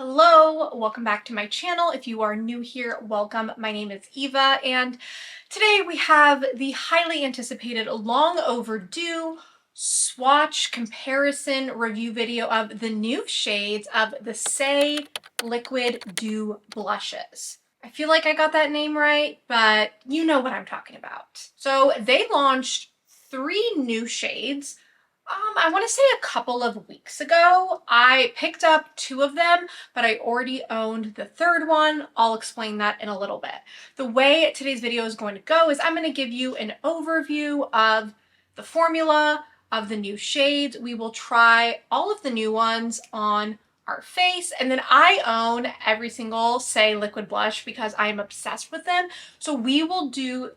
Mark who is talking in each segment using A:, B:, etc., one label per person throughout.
A: Hello, welcome back to my channel. If you are new here, welcome. My name is Eva, and today we have the highly anticipated, long overdue swatch comparison review video of the new shades of the SAIE Liquid Dew Blushes. I feel like I got that name right, but you know what I'm talking about. So they launched 3 new shades. I want to say a couple of weeks ago. I picked up 2 of them, but I already owned the 3rd one. I'll explain that in a little bit. The way today's video is going to go is I'm going to give you an overview of the formula of the new shades. We will try all of the new ones on our face, and then I own every single SAIE liquid blush because I am obsessed with them. So we will do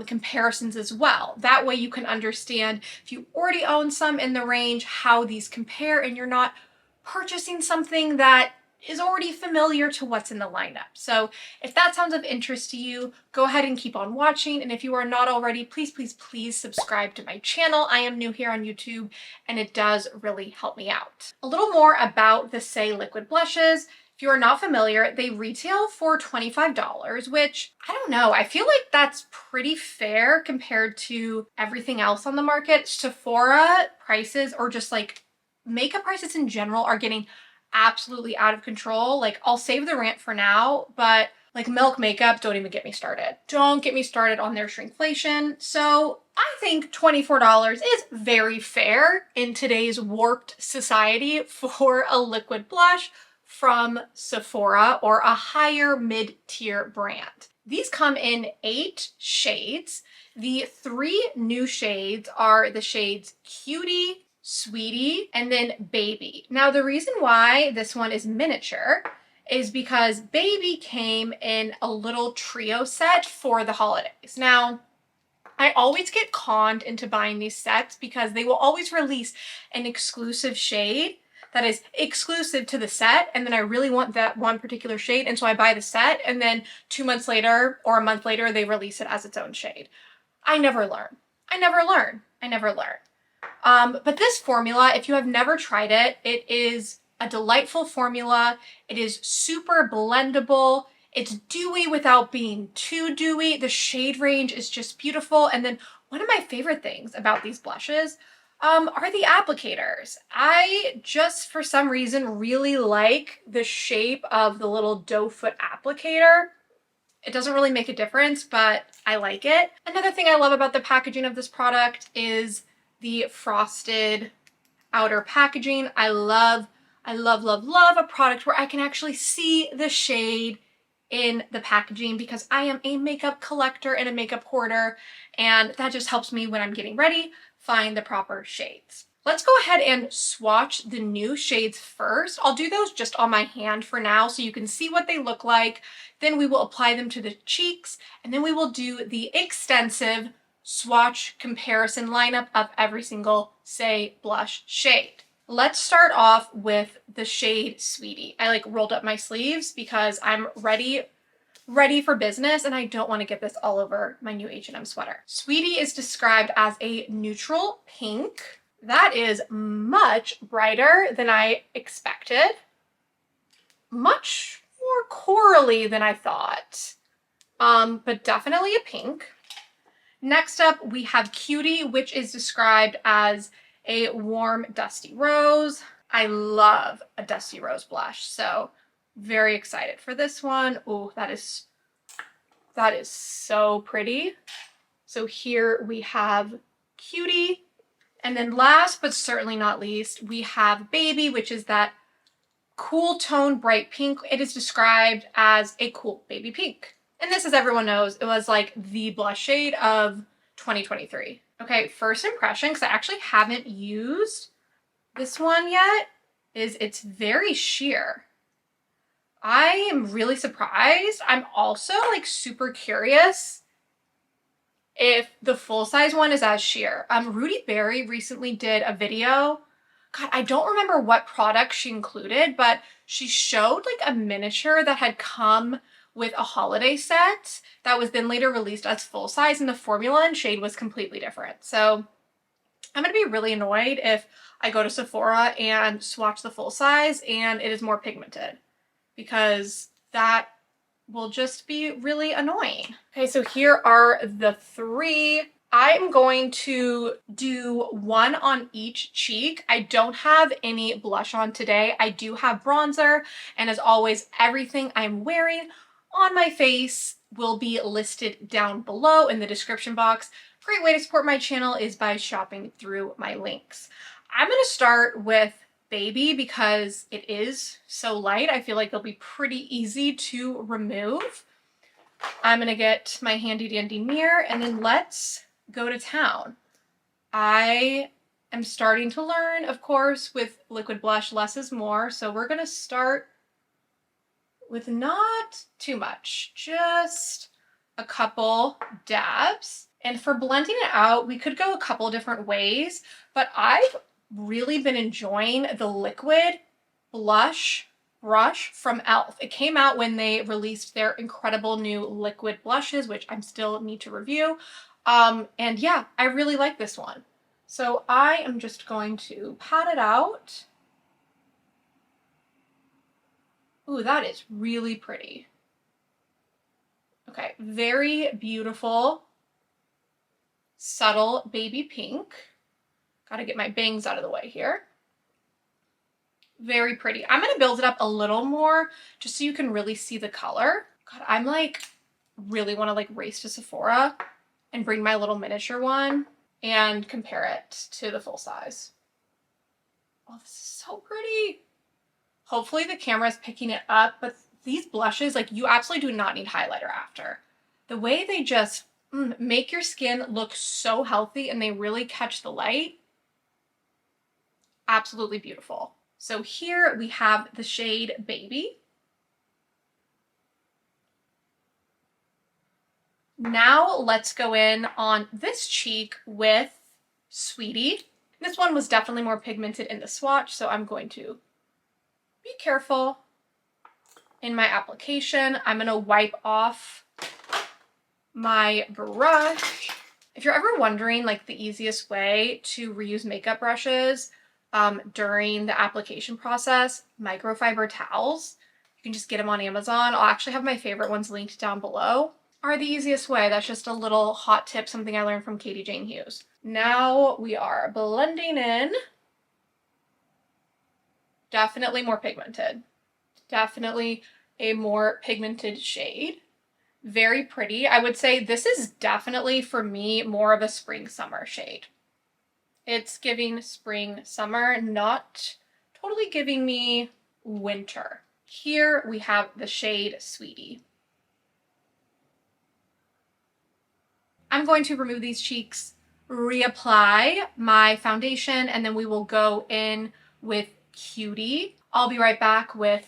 A: comparisons as well. That way you can understand, if you already own some in the range, how these compare, and you're not purchasing something that is already familiar to what's in the lineup. So if that sounds of interest to you, go ahead and keep on watching. And if you are not already, please subscribe to my channel. I am new here on YouTube and it does really help me out. A little more about the SAIE liquid blushes. If you are not familiar, they retail for $25, which, I don't know, I feel like that's pretty fair compared to everything else on the market. Sephora prices, or just like makeup prices in general, are getting absolutely out of control. Like, I'll save the rant for now, but like Milk makeup, don't even get me started. Don't get me started on their shrinkflation. So I think $24 is very fair in today's warped society for a liquid blush from Sephora or a higher mid-tier brand. These come in 8 shades. The 3 new shades are the shades Cutie, Sweetie, and then Baby. Now, the reason why this one is miniature is because Baby came in a little trio set for the holidays. Now, I always get conned into buying these sets because they will always release an exclusive shade that is exclusive to the set, and then I really want that one particular shade, and so I buy the set, and then 2 months later or a month later they release it as its own shade. I never learn. But this formula, if you have never tried it, it is a delightful formula. It is super blendable. It's dewy without being too dewy. The shade range is just beautiful. And then one of my favorite things about these blushes are the applicators. I just, for some reason, really like the shape of the little doe foot applicator. It doesn't really make a difference, but I like it. Another thing I love about the packaging of this product is the frosted outer packaging. I love a product where I can actually see the shade in the packaging, because I am a makeup collector and a makeup hoarder, and that just helps me when I'm getting ready find the proper shades. Let's go ahead and swatch the new shades first. I'll do those just on my hand for now so you can see what they look like. Then we will apply them to the cheeks, and then we will do the extensive swatch comparison lineup of every single SAIE blush shade. Let's start off with the shade Sweetie. I like rolled up my sleeves because I'm ready for business and I don't want to get this all over my new H&M sweater. Sweetie is described as a neutral pink. That is much brighter than I expected. Much more corally than I thought, but definitely a pink. Next up, we have Cutie, which is described as a warm, dusty rose. I love a dusty rose blush, so very excited for this one. Oh, that is so pretty. So here we have Cutie. And then last, but certainly not least, we have Baby, which is that cool tone, bright pink. It is described as a cool baby pink. And this, as everyone knows, it was like the blush shade of 2023. Okay, first impression, because I actually haven't used this one yet, is it's very sheer. I am really surprised. I'm also like super curious if the full-size one is as sheer. Rudy Berry recently did a video. God, I don't remember what product she included, but she showed like a miniature that had come with a holiday set that was then later released as full size, and the formula and shade was completely different. So I'm gonna be really annoyed if I go to Sephora and swatch the full size and it is more pigmented. because that will just be really annoying. Okay, so here are the three. I'm going to do one on each cheek. I don't have any blush on today. I do have bronzer, and as always, everything I'm wearing on my face will be listed down below in the description box. Great way to support my channel is by shopping through my links. I'm going to start with Baby because it is so light. I feel like it'll be pretty easy to remove. I'm going to get my handy dandy mirror and then let's go to town. I am starting to learn, of course, with liquid blush, less is more. So we're going to start with not too much, just a couple dabs. And for blending it out, we could go a couple different ways, but I've really been enjoying the liquid blush brush from e.l.f. It came out when they released their incredible new liquid blushes, which I still need to review. And yeah, I really like this one. So I am just going to pat it out. Ooh, that is really pretty. Okay, very beautiful, subtle baby pink. Gotta get my bangs out of the way here. Very pretty. I'm gonna build it up a little more just so you can really see the color. God, I'm like, really wanna like race to Sephora and bring my little miniature one and compare it to the full size. Oh, this is so pretty. Hopefully the camera is picking it up, but these blushes, like you absolutely do not need highlighter after. The way they just make your skin look so healthy and they really catch the light. Absolutely beautiful. So here we have the shade Baby. Now let's go in on this cheek with Sweetie. This one was definitely more pigmented in the swatch, so I'm going to be careful in my application. I'm going to wipe off my brush. If you're ever wondering like the easiest way to reuse makeup brushes during the application process, microfiber towels. You can just get them on Amazon. I'll actually have my favorite ones linked down below. Are the easiest way. That's just a little hot tip, something I learned from Katie Jane Hughes. Now we are blending in. Definitely more pigmented. Definitely a more pigmented shade. Very pretty. I would say this is definitely, for me, more of a spring-summer shade. It's giving spring, summer, not totally giving me winter. Here we have the shade Sweetie. I'm going to remove these cheeks, reapply my foundation, and then we will go in with Cutie. I'll be right back with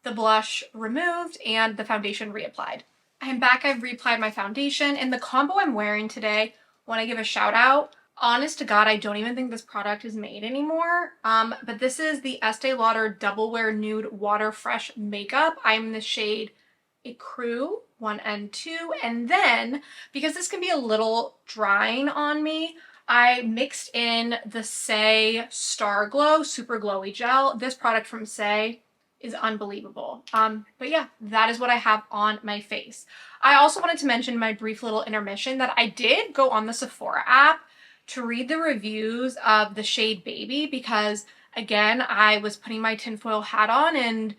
A: the blush removed and the foundation reapplied. I am back. I've reapplied my foundation, and the combo I'm wearing today, want to give a shout out. Honest to God, I don't even think this product is made anymore. But this is the Estee Lauder Double Wear Nude Water Fresh Makeup. I'm in the shade Ecru 1 and 2. And then, because this can be a little drying on me, I mixed in the SAIE Starglow Super Glowy Gel. This product from SAIE is unbelievable. But yeah, that is what I have on my face. I also wanted to mention my brief little intermission that I did go on the Sephora app to read the reviews of the shade Baby because, again, I was putting my tinfoil hat on and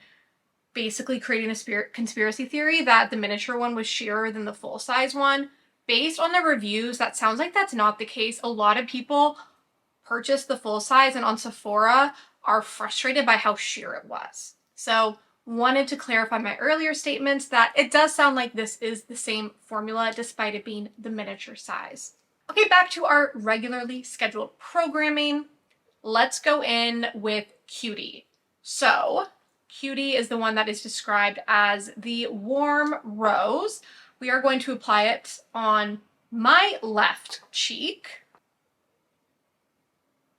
A: basically creating a conspiracy theory that the miniature one was sheerer than the full-size one. Based on the reviews, that sounds like that's not the case. A lot of people purchased the full-size and on Sephora are frustrated by how sheer it was. So wanted to clarify my earlier statements that it does sound like this is the same formula despite it being the miniature size. Okay, back to our regularly scheduled programming. Let's go in with Cutie. So Cutie is the one that is described as the warm rose. We are going to apply it on my left cheek.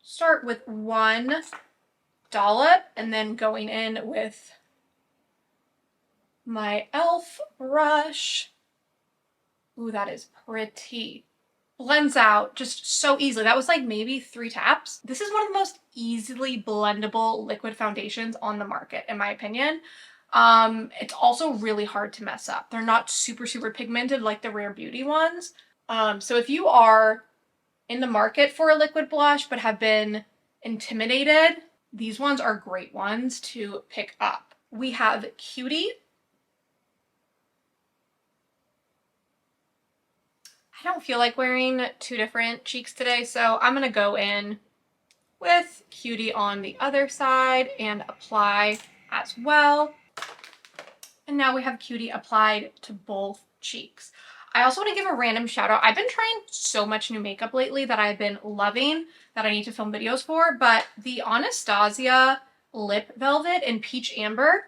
A: Start with one dollop and then going in with my e.l.f. brush. Ooh, that is pretty. Blends out just so easily. That was like maybe 3 taps. This is one of the most easily blendable liquid foundations on the market, in my opinion. It's also really hard to mess up. They're not super, super pigmented like the Rare Beauty ones. So if you are in the market for a liquid blush but have been intimidated, these ones are great ones to pick up. We have Cutie. I don't feel like wearing two different cheeks today, so I'm gonna go in with Cutie on the other side and apply as well. And now we have Cutie applied to both cheeks. I also want to give a random shout out. I've been trying so much new makeup lately that I've been loving that I need to film videos for, but the Anastasia Lip Velvet in Peach Amber,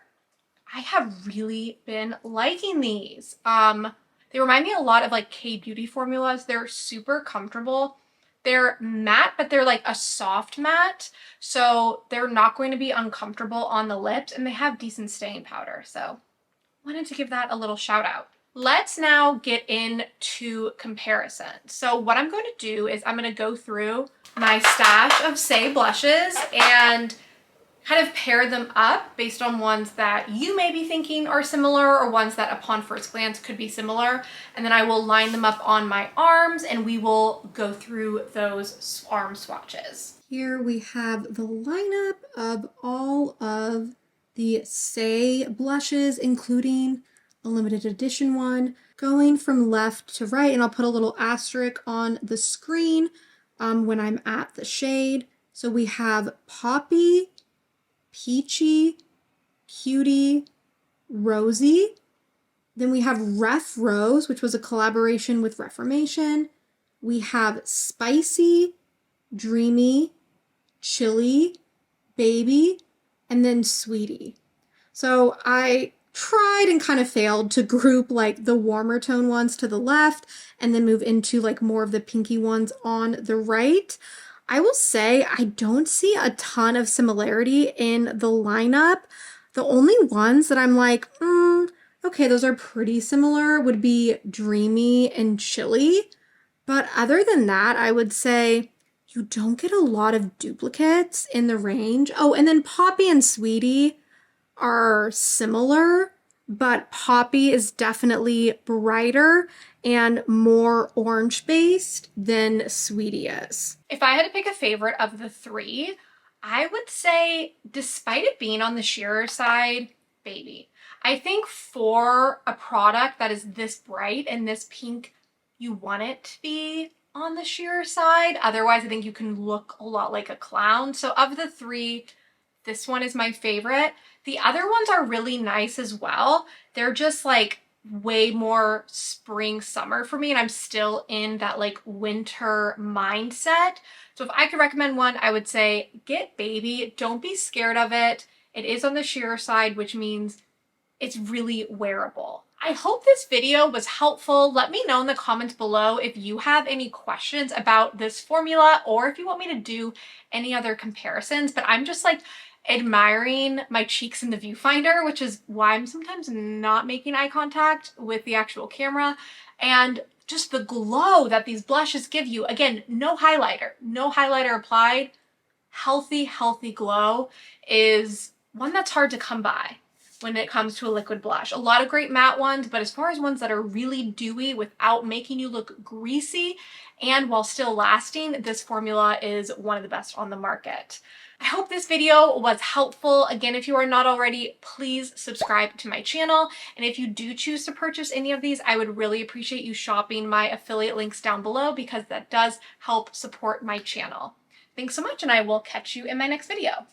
A: I have really been liking these. They remind me a lot of like K-beauty formulas. They're super comfortable. They're matte, but they're like a soft matte, so they're not going to be uncomfortable on the lips, and they have decent staying powder, so wanted to give that a little shout out. Let's now get into comparison. So what I'm going to do is I'm going to go through my stash of SAIE blushes and kind of pair them up based on ones that you may be thinking are similar or ones that upon first glance could be similar. And then I will line them up on my arms and we will go through those arm swatches. Here we have the lineup of all of the SAIE blushes, including a limited edition one, going from left to right, and I'll put a little asterisk on the screen when I'm at the shade. So we have Poppy, Peachy, Cutie, Rosy. Then we have Ref Rose, which was a collaboration with Reformation. We have Spicy, Dreamy, Chilly, Baby, and then Sweetie. So I tried and kind of failed to group like the warmer tone ones to the left and then move into like more of the pinky ones on the right. I will say I don't see a ton of similarity in the lineup. The only ones that I'm like, okay, those are pretty similar would be Dreamy and Chilly. But other than that, I would say you don't get a lot of duplicates in the range. Oh, and then Poppy and Sweetie are similar, but Poppy is definitely brighter and more orange based than Sweetie is. If I had to pick a favorite of the three, I would say, despite it being on the sheerer side, Baby. I think for a product that is this bright and this pink, you want it to be on the sheerer side. Otherwise, I think you can look a lot like a clown. So of the three, this one is my favorite. The other ones are really nice as well. They're just like way more spring summer for me, and I'm still in that like winter mindset. So if I could recommend one, I would say get Baby. Don't be scared of it. It is on the sheerer side, which means it's really wearable. I hope this video was helpful. Let me know in the comments below if you have any questions about this formula or if you want me to do any other comparisons, but I'm just like admiring my cheeks in the viewfinder, which is why I'm sometimes not making eye contact with the actual camera, and just the glow that these blushes give you. Again, no highlighter applied. Healthy glow is one that's hard to come by when it comes to a liquid blush. A lot of great matte ones, but as far as ones that are really dewy without making you look greasy and while still lasting, this formula is one of the best on the market. I hope this video was helpful. Again, if you are not already, please subscribe to my channel. And if you do choose to purchase any of these, I would really appreciate you shopping my affiliate links down below because that does help support my channel. Thanks so much, and I will catch you in my next video.